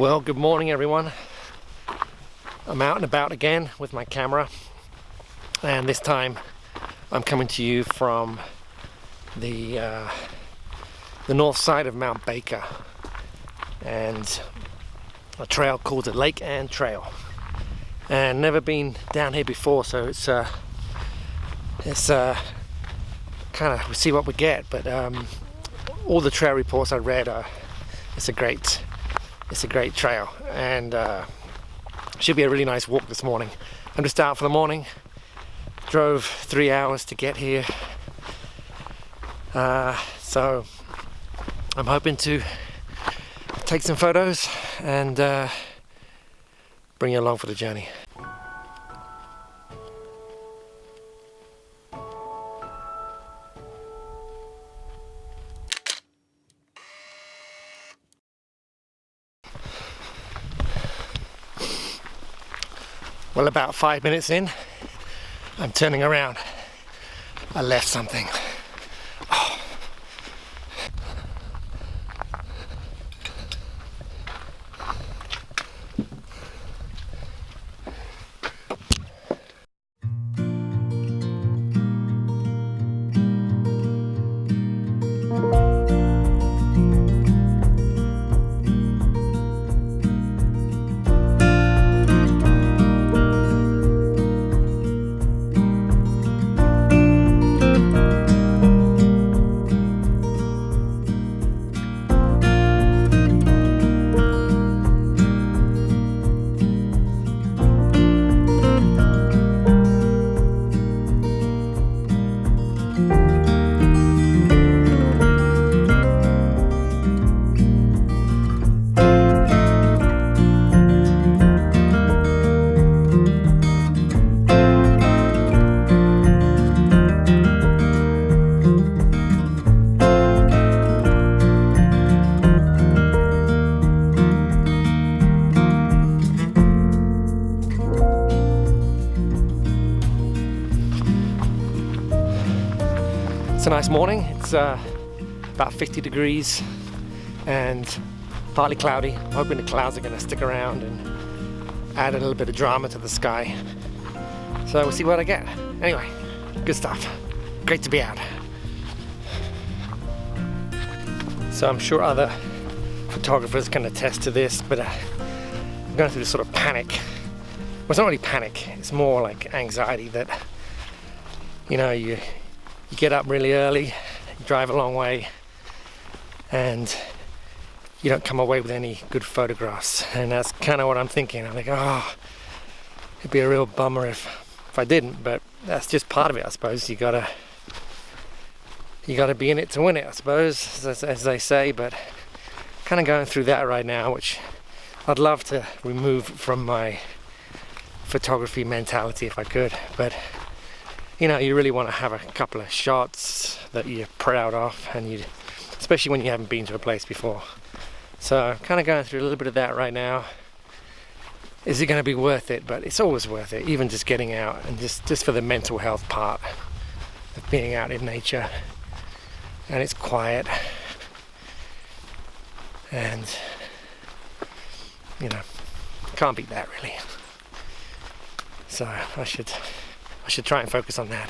Well, good morning everyone. I'm out and about again with my camera, and this time I'm coming to you from the north side of Mount Baker and a trail called the Lake Ann Trail, and never been down here before, so it's kind of, we'll see what we get, but all the trail reports I read are it's a great trail, and should be a really nice walk this morning. I'm just out for the morning, drove 3 hours to get here, so I'm hoping to take some photos and bring you along for the journey. Well, about 5 minutes in, I'm turning around. I left something. Oh. It's a nice morning. It's about 50 degrees and partly cloudy. I'm hoping the clouds are going to stick around and add a little bit of drama to the sky. So we'll see what I get. Anyway, good stuff. Great to be out. So I'm sure other photographers can attest to this, but I'm going through this sort of panic. Well, it's not really panic. It's more like anxiety that, you know, you get up really early, you drive a long way, and you don't come away with any good photographs. And that's kind of what I'm thinking. I'm like, oh, it'd be a real bummer if I didn't, but that's just part of it, I suppose. You gotta be in it to win it, I suppose, as they say. But kind of going through that right now, which I'd love to remove from my photography mentality if I could, but you know, you really want to have a couple of shots that you're proud of, and especially when you haven't been to a place before. So kind of going through a little bit of that right now. Is it going to be worth it? But it's always worth it, even just getting out and just for the mental health part of being out in nature. And it's quiet, and you know, can't beat that really. So I should try and focus on that.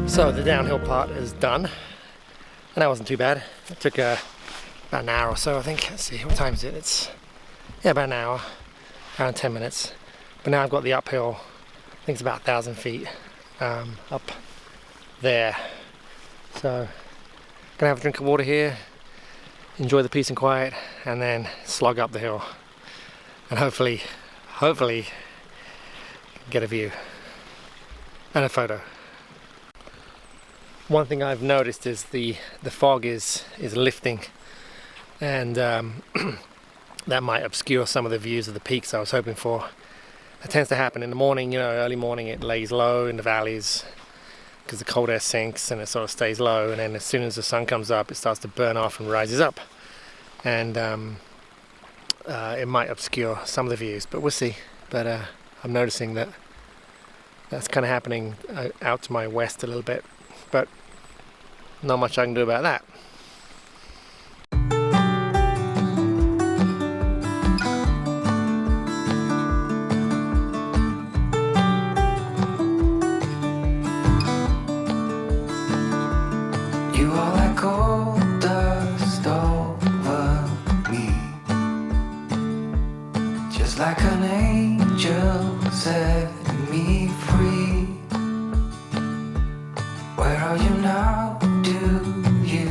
So the downhill part is done, and that wasn't too bad. It took about an hour or so, I think. Let's see, what time is it? It's about an hour, around 10 minutes. But now I've got the uphill, I think it's about 1,000 feet up there. So gonna have a drink of water here, enjoy the peace and quiet, and then slog up the hill and hopefully get a view and a photo. One thing I've noticed is the fog is lifting, and that might obscure some of the views of the peaks I was hoping for. It tends to happen in the morning, you know, early morning. It lays low in the valleys because the cold air sinks and it sort of stays low, and then as soon as the sun comes up it starts to burn off and rises up, and it might obscure some of the views, but we'll see. But I'm noticing that that's kind of happening out to my west a little bit, but not much I can do about that. You are like gold dust over me, just like an angel setting me free. Where are you now? Do you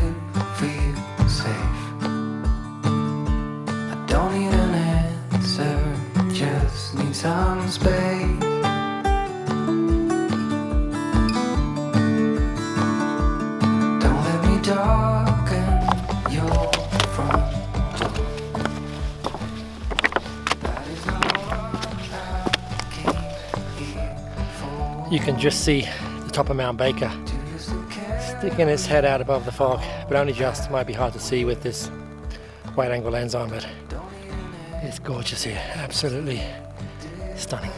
feel safe? I don't need an answer, just need some space. You can just see the top of Mount Baker sticking its head out above the fog, but only just. Might be hard to see with this wide angle lens on, but it's gorgeous here, absolutely stunning.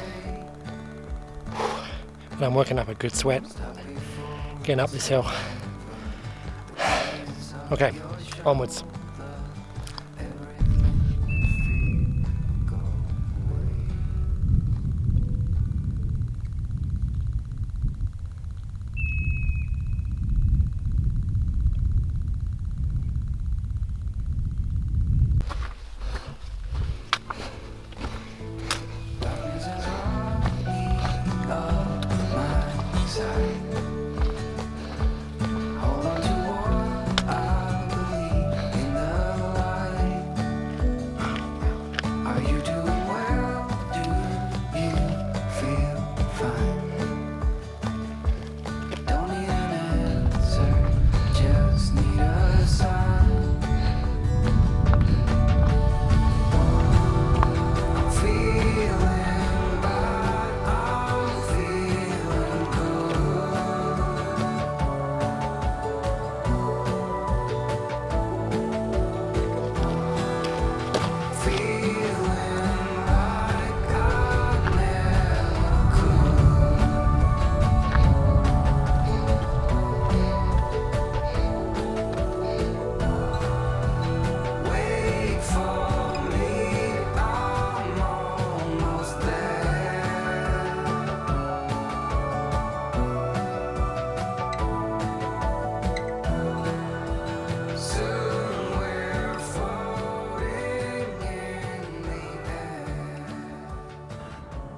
And I'm working up a good sweat getting up this hill. Okay, onwards.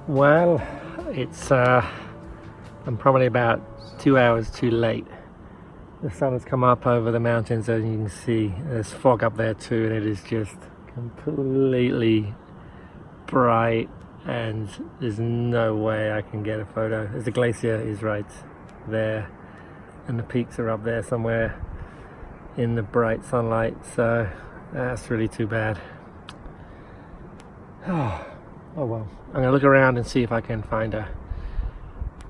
Well, it's I'm probably about 2 hours too late. The sun has come up over the mountains, as you can see. There's fog up there too, and it is just completely bright, and there's no way I can get a photo. As the glacier is right there, and the peaks are up there somewhere in the bright sunlight, so that's really too bad. Oh well, I'm gonna look around and see if I can find a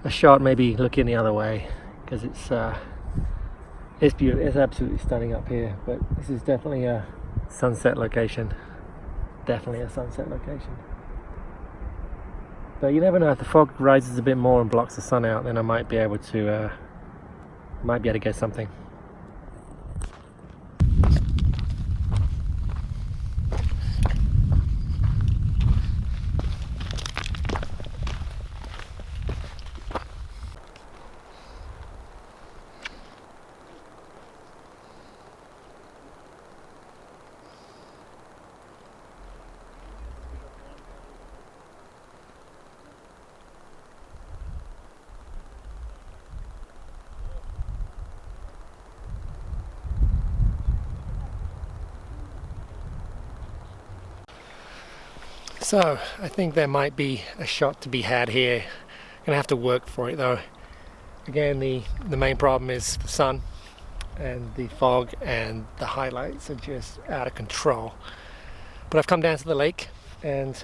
shot, maybe looking the other way, because it's beautiful. It's absolutely stunning up here, but this is definitely a sunset location. Definitely a sunset location. But you never know, if the fog rises a bit more and blocks the sun out, then I might be able to get something. So I think there might be a shot to be had here. Gonna have to work for it though. Again, the main problem is the sun and the fog, and the highlights are just out of control. But I've come down to the lake, and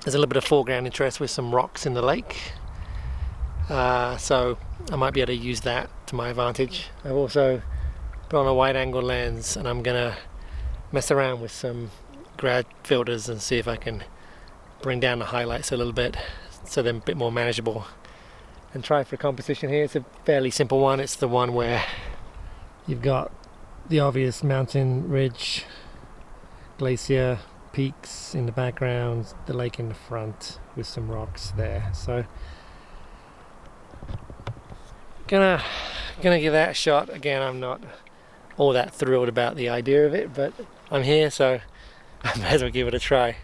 there's a little bit of foreground interest with some rocks in the lake. So I might be able to use that to my advantage. I've also put on a wide angle lens, and I'm gonna mess around with some grad filters and see if I can bring down the highlights a little bit so they're a bit more manageable, and try for a composition here. It's a fairly simple one. It's the one where you've got the obvious mountain ridge, glacier, peaks in the background, the lake in the front with some rocks there. So gonna give that a shot. Again, I'm not all that thrilled about the idea of it, but I'm here, so I may as well give it a try.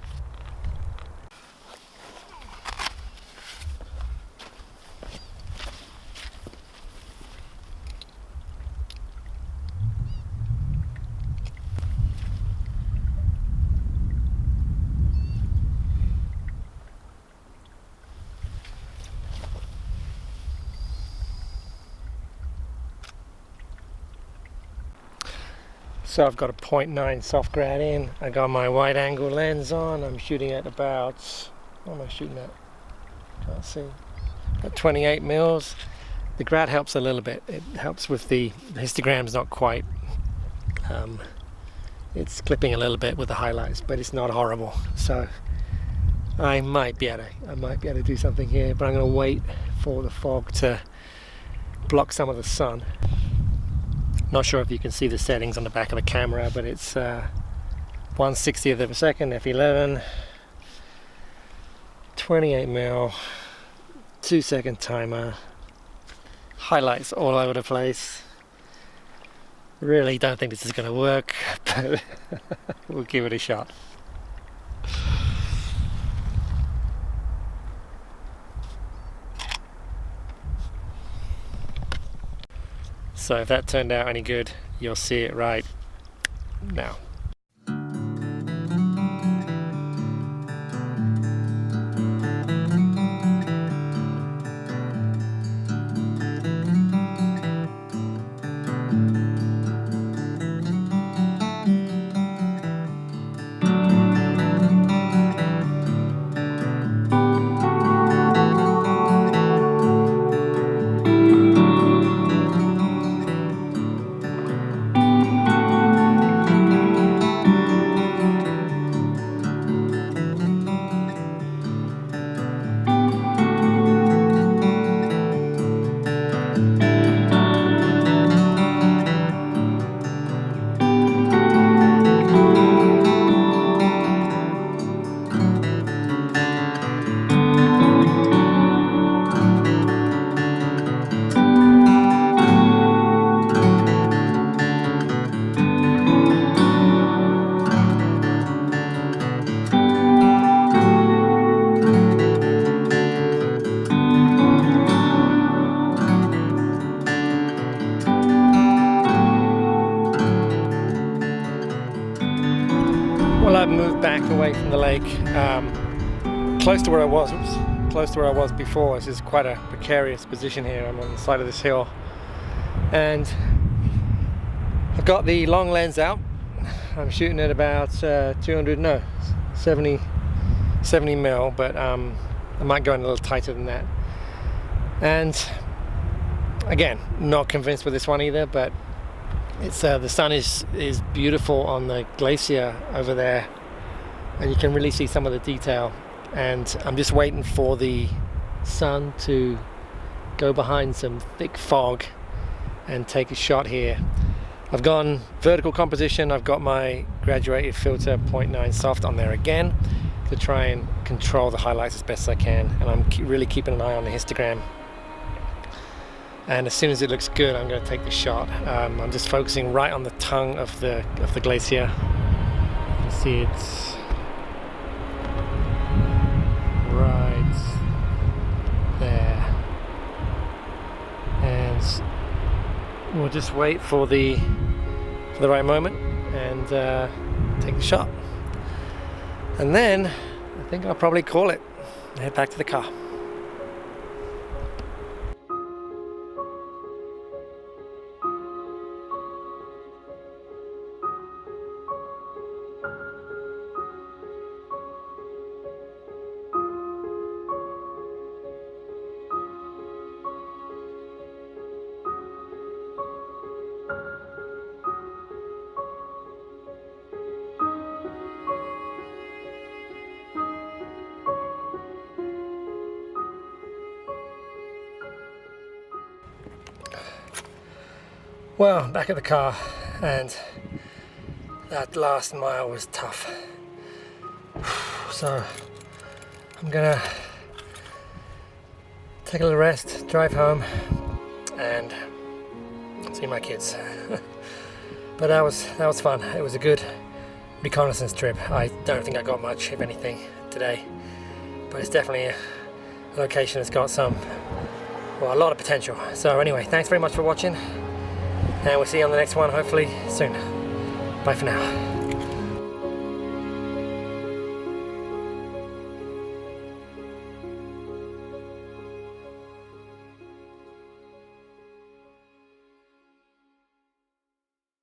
So I've got a 0.9 soft grad in. I got my wide angle lens on. I'm shooting at about, what am I shooting at? Can't see. At 28 mils. The grad helps a little bit. It helps with the histogram's not quite. It's clipping a little bit with the highlights, but it's not horrible. So I might be able to do something here, but I'm going to wait for the fog to block some of the sun. Not sure if you can see the settings on the back of the camera, but it's 1/60th of a second, f11, 28 mil, 2-second timer, highlights all over the place. Really don't think this is going to work, but we'll give it a shot. So if that turned out any good, you'll see it right now. Well, I've moved back away from the lake, close to where I was before. This is quite a precarious position here. I'm on the side of this hill, and I've got the long lens out. I'm shooting at about 70 mil, but I might go in a little tighter than that. And again, not convinced with this one either, but it's the sun is beautiful on the glacier over there, and you can really see some of the detail. And I'm just waiting for the sun to go behind some thick fog and take a shot here. I've gone vertical composition. I've got my graduated filter 0.9 soft on there again to try and control the highlights as best as I can, and I'm really keeping an eye on the histogram. And as soon as it looks good, I'm going to take the shot. I'm just focusing right on the tongue of the glacier. You can see it's right there, and we'll just wait for the right moment and take the shot. And then I I think I'll probably call it and head back to the car. Well, back at the car, and that last mile was tough. So I'm gonna take a little rest, drive home, and see my kids. But that was fun. It was a good reconnaissance trip. I don't think I got much, if anything, today, but it's definitely a location that's got a lot of potential. So anyway, thanks very much for watching, and we'll see you on the next one hopefully soon. Bye for now.